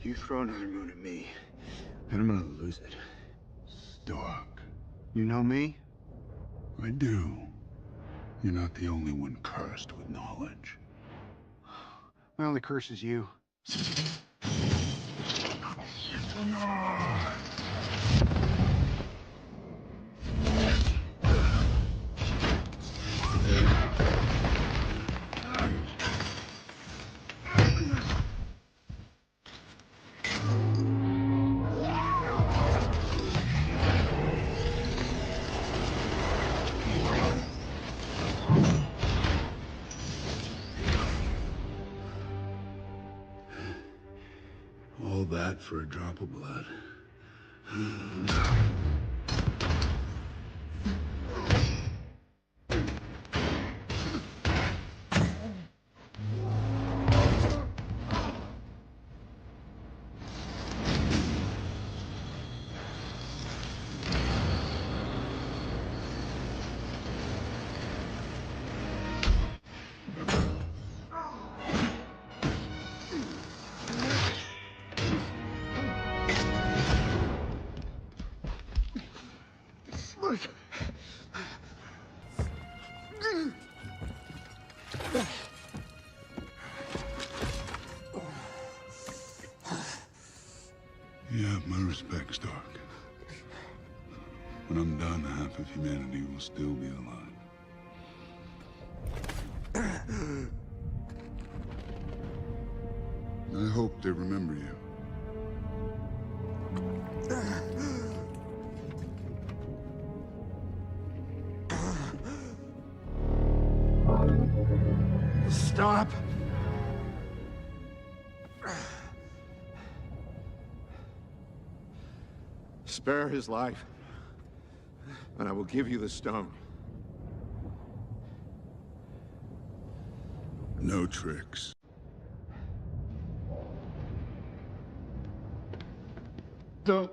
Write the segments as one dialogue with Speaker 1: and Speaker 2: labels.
Speaker 1: You throw another moon at me, and I'm gonna lose it.
Speaker 2: Stark.
Speaker 1: You know me?
Speaker 2: I do. You're not the only one cursed with knowledge.
Speaker 1: My only curse is you.
Speaker 2: All that for a drop of blood. You have my respect, Stark. When I'm done, half of humanity will still be alive. I hope they remember you.
Speaker 1: Stop! Spare his life, and I will give you the stone.
Speaker 2: No tricks.
Speaker 1: Don't.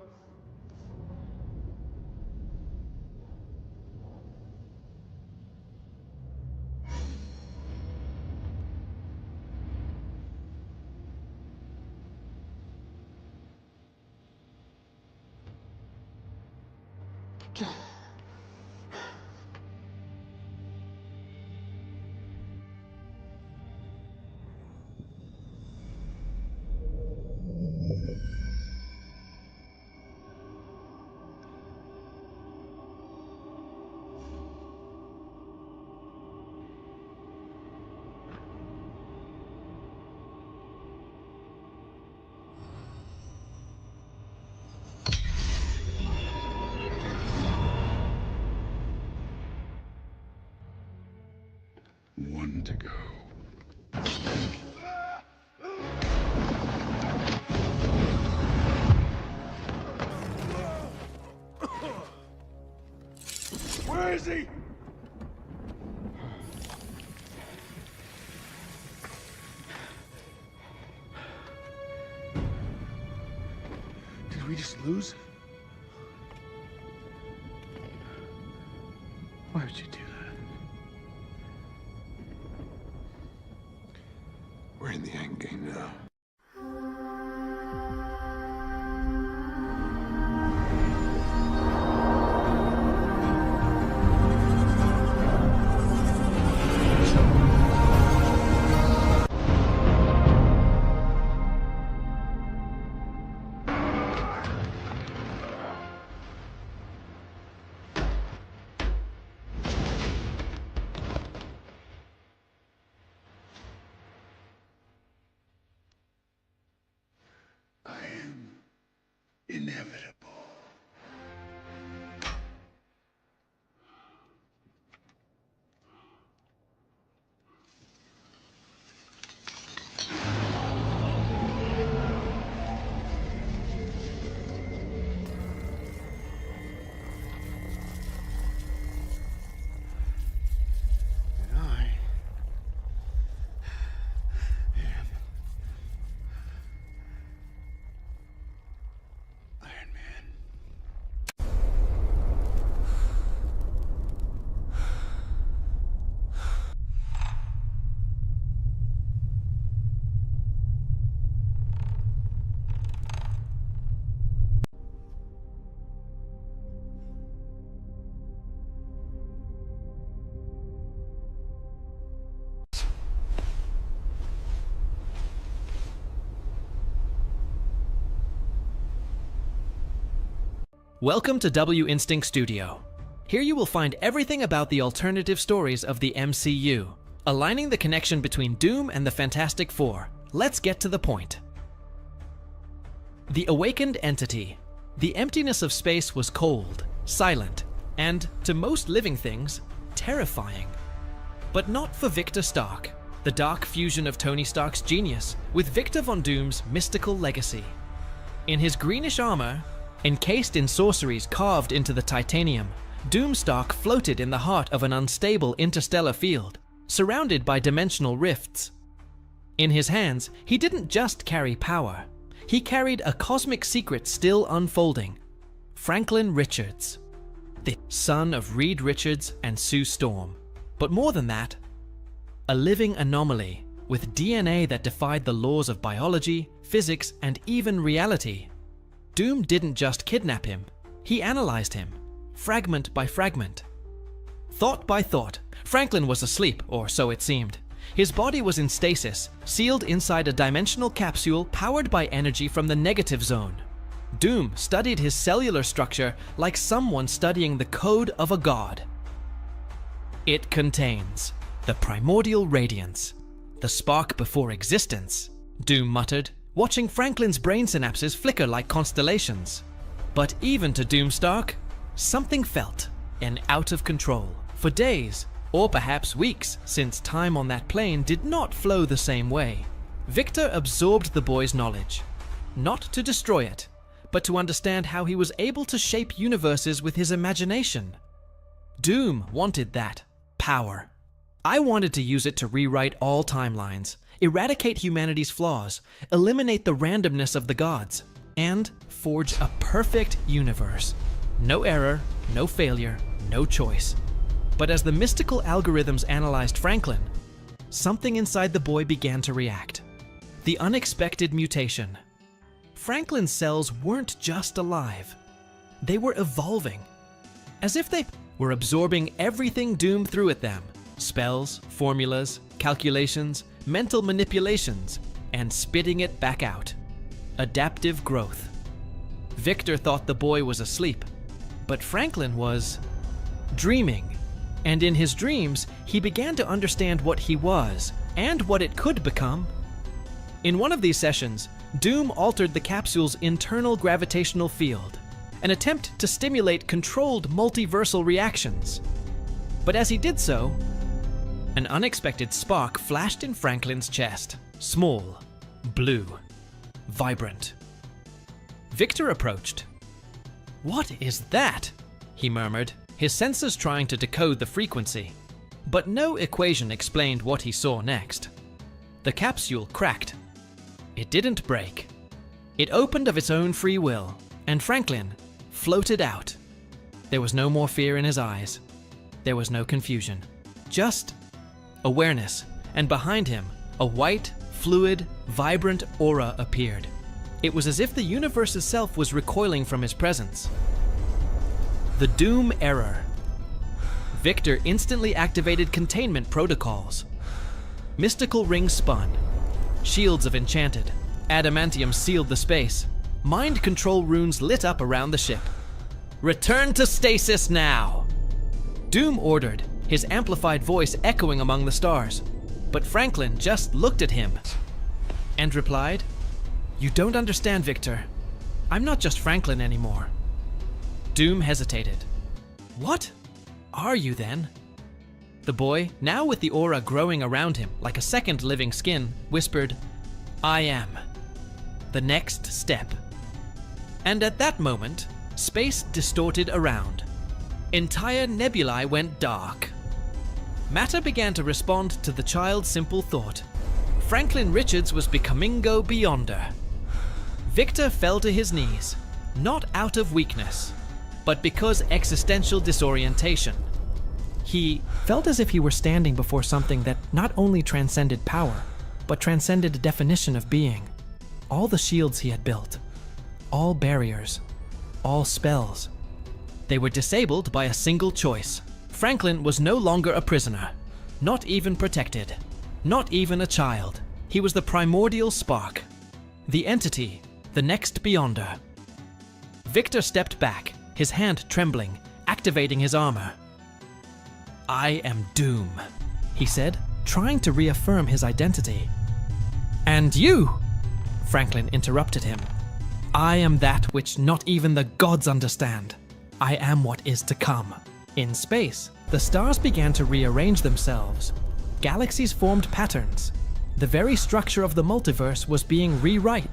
Speaker 2: One to go.
Speaker 1: Where is he? Did we just lose? Why would you do that? We're in the end game now.
Speaker 2: I am inevitable.
Speaker 1: Iron Man.
Speaker 3: Welcome to W Instinct Studio. Here you will find everything about the alternative stories of the MCU, aligning the connection between Doom and the Fantastic Four. Let's get to the point. The awakened entity. The emptiness of space was cold, silent, and, to most living things, terrifying. But not for Victor Stark, the dark fusion of Tony Stark's genius with Victor Von Doom's mystical legacy. In his greenish armor, encased in sorceries carved into the titanium, Doom Stark floated in the heart of an unstable interstellar field, surrounded by dimensional rifts. In his hands, he didn't just carry power. He carried a cosmic secret still unfolding. Franklin Richards, the son of Reed Richards and Sue Storm. But more than that, a living anomaly with DNA that defied the laws of biology, physics, and even reality. Doom didn't just kidnap him, he analyzed him, fragment by fragment. Thought by thought, Franklin was asleep, or so it seemed. His body was in stasis, sealed inside a dimensional capsule powered by energy from the negative zone. Doom studied his cellular structure like someone studying the code of a god. It contains the primordial radiance, the spark before existence, Doom muttered, watching Franklin's brain synapses flicker like constellations. But even to Doom Stark, something felt and out of control. For days, or perhaps weeks, since time on that plane did not flow the same way, Victor absorbed the boy's knowledge, not to destroy it, but to understand how he was able to shape universes with his imagination. Doom wanted that power. I wanted to use it to rewrite all timelines, eradicate humanity's flaws, eliminate the randomness of the gods, and forge a perfect universe. No error, no failure, no choice. But as the mystical algorithms analyzed Franklin, something inside the boy began to react. The unexpected mutation. Franklin's cells weren't just alive. They were evolving. As if they were absorbing everything Doom threw at them. Spells, formulas, calculations, mental manipulations, and spitting it back out. Adaptive growth. Victor thought the boy was asleep, but Franklin was dreaming. And in his dreams, he began to understand what he was and what it could become. In one of these sessions, Doom altered the capsule's internal gravitational field, an attempt to stimulate controlled multiversal reactions. But as he did so, an unexpected spark flashed in Franklin's chest. Small, blue, vibrant. Victor approached. "What is that?" he murmured, his sensors trying to decode the frequency. But no equation explained what he saw next. The capsule cracked. It didn't break. It opened of its own free will, and Franklin floated out. There was no more fear in his eyes. There was no confusion. Just awareness, and behind him, a white, fluid, vibrant aura appeared. It was as if the universe itself was recoiling from his presence. The Doom Error. Victor instantly activated containment protocols. Mystical rings spun. Shields of enchanted. Adamantium sealed the space. Mind control runes lit up around the ship. "Return to stasis now!" Doom ordered, his amplified voice echoing among the stars. But Franklin just looked at him and replied, "You don't understand, Victor. I'm not just Franklin anymore." Doom hesitated. "What are you then?" The boy, now with the aura growing around him like a second living skin, whispered, "I am. The next step." And at that moment, space distorted around. Entire nebulae went dark. Matter began to respond to the child's simple thought. Franklin Richards was becomingo beyonder. Victor fell to his knees, not out of weakness, but because existential disorientation. He felt as if he were standing before something that not only transcended power, but transcended the definition of being. All the shields he had built, all barriers, all spells, they were disabled by a single choice. Franklin was no longer a prisoner, not even protected, not even a child. He was the primordial spark, the entity, the next beyonder. Victor stepped back, his hand trembling, activating his armor. "I am Doom," he said, trying to reaffirm his identity. "And you?" Franklin interrupted him. "I am that which not even the gods understand. I am what is to come." In space, the stars began to rearrange themselves. Galaxies formed patterns. The very structure of the multiverse was being rewritten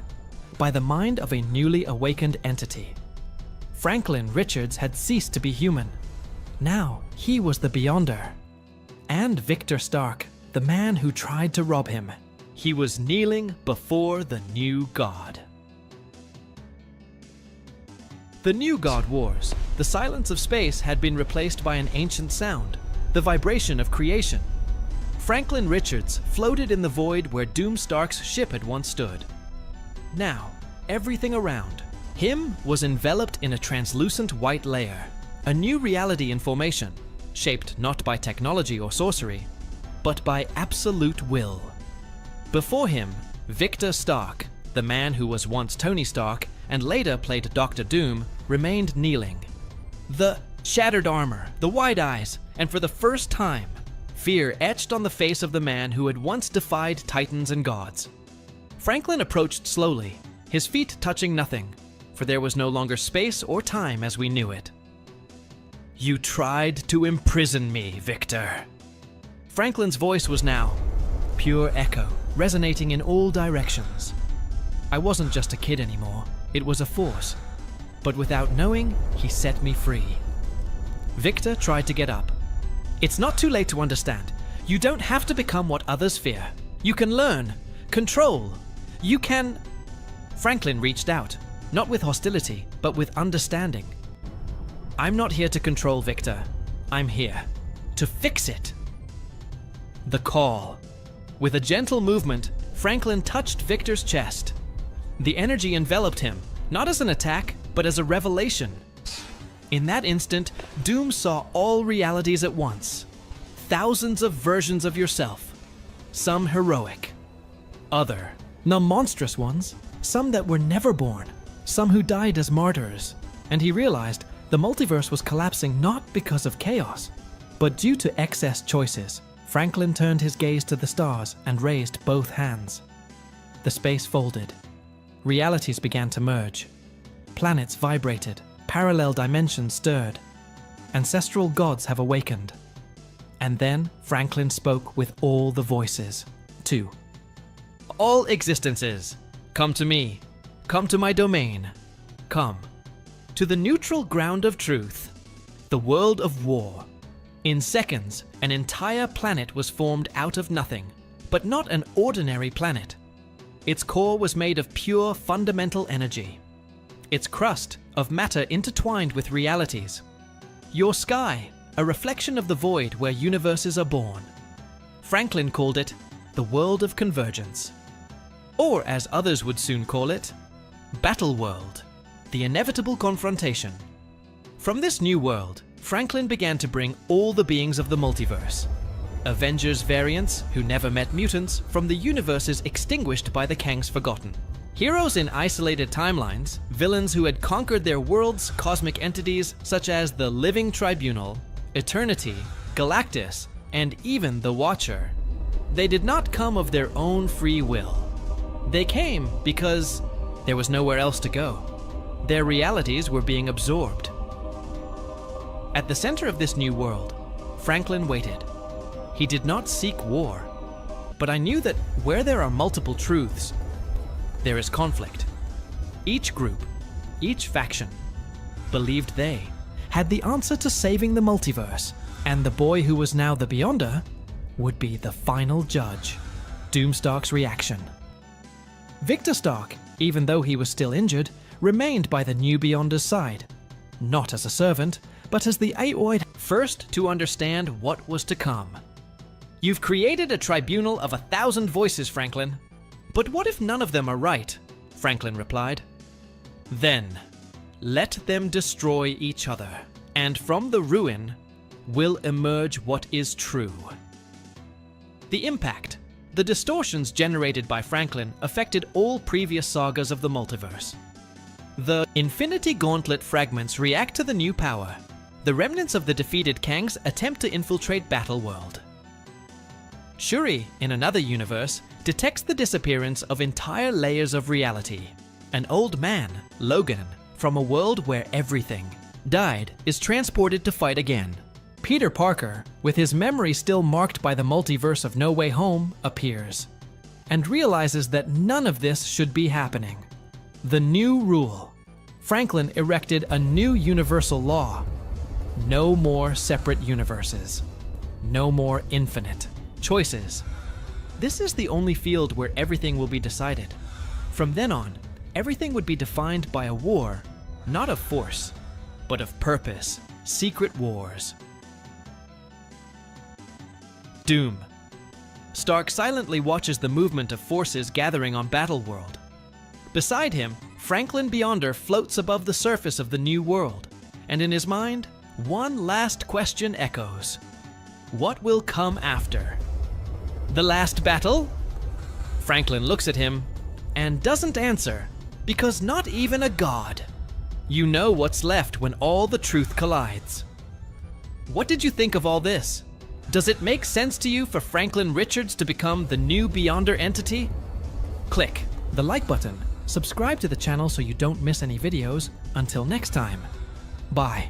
Speaker 3: by the mind of a newly awakened entity. Franklin Richards had ceased to be human. Now he was the Beyonder. And Victor Stark, the man who tried to rob him. He was kneeling before the new god. The new God Wars. The silence of space had been replaced by an ancient sound, the vibration of creation. Franklin Richards floated in the void where Doom Stark's ship had once stood. Now, everything around him was enveloped in a translucent white layer, a new reality in formation, shaped not by technology or sorcery, but by absolute will. Before him, Victor Stark, the man who was once Tony Stark and later played Dr. Doom, remained kneeling. The shattered armor, the wide eyes, and for the first time, fear etched on the face of the man who had once defied titans and gods. Franklin approached slowly, his feet touching nothing, for there was no longer space or time as we knew it. "You tried to imprison me, Victor." Franklin's voice was now pure echo, resonating in all directions. I wasn't just a kid anymore, it was a force. But without knowing, he set me free. Victor tried to get up. "It's not too late to understand. You don't have to become what others fear. You can learn, control. You can..." Franklin reached out, not with hostility, but with understanding. "I'm not here to control Victor. I'm here to fix it." The call. With a gentle movement, Franklin touched Victor's chest. The energy enveloped him, not as an attack, but as a revelation. In that instant, Doom saw all realities at once. Thousands of versions of yourself. Some heroic. Other, the monstrous ones. Some that were never born. Some who died as martyrs. And he realized the multiverse was collapsing not because of chaos, but due to excess choices. Franklin turned his gaze to the stars and raised both hands. The space folded. Realities began to merge. Planets vibrated. Parallel dimensions stirred. Ancestral gods have awakened. And then Franklin spoke with all the voices. 2. All existences, come to me. Come to my domain. Come to the neutral ground of truth, the world of war. In seconds, an entire planet was formed out of nothing, but not an ordinary planet. Its core was made of pure fundamental energy. Its crust of matter intertwined with realities. Your sky, a reflection of the void where universes are born. Franklin called it the world of convergence. Or as others would soon call it, Battle World, the inevitable confrontation. From this new world, Franklin began to bring all the beings of the multiverse. Avengers variants who never met mutants from the universes extinguished by the Kang's Forgotten. Heroes in isolated timelines, villains who had conquered their worlds, cosmic entities such as the Living Tribunal, Eternity, Galactus, and even the Watcher. They did not come of their own free will. They came because there was nowhere else to go. Their realities were being absorbed. At the center of this new world, Franklin waited. He did not seek war, but I knew that where there are multiple truths, there is conflict. Each group, each faction, believed they had the answer to saving the multiverse, and the boy who was now the Beyonder would be the final judge. Doom Stark's reaction. Victor Stark, even though he was still injured, remained by the new Beyonder's side, not as a servant, but as the Aoid first to understand what was to come. You've created a tribunal of 1,000 voices, Franklin. But what if none of them are right? Franklin replied. Then, let them destroy each other, and from the ruin will emerge what is true. The impact, the distortions generated by Franklin affected all previous sagas of the multiverse. The Infinity Gauntlet fragments react to the new power. The remnants of the defeated Kangs attempt to infiltrate Battleworld. Shuri, in another universe, detects the disappearance of entire layers of reality. An old man, Logan, from a world where everything died, is transported to fight again. Peter Parker, with his memory still marked by the multiverse of No Way Home, appears and realizes that none of this should be happening. The new rule. Franklin erected a new universal law. No more separate universes. No more infinite choices. This is the only field where everything will be decided. From then on, everything would be defined by a war, not of force, but of purpose. Secret wars. Doom. Stark silently watches the movement of forces gathering on Battleworld. Beside him, Franklin Beyonder floats above the surface of the new world, and in his mind, one last question echoes. What will come after? The last battle? Franklin looks at him and doesn't answer, because not even a god. You know what's left when all the truth collides. What did you think of all this? Does it make sense to you for Franklin Richards to become the new Beyonder entity? Click the like button, subscribe to the channel so you don't miss any videos. Until next time, bye.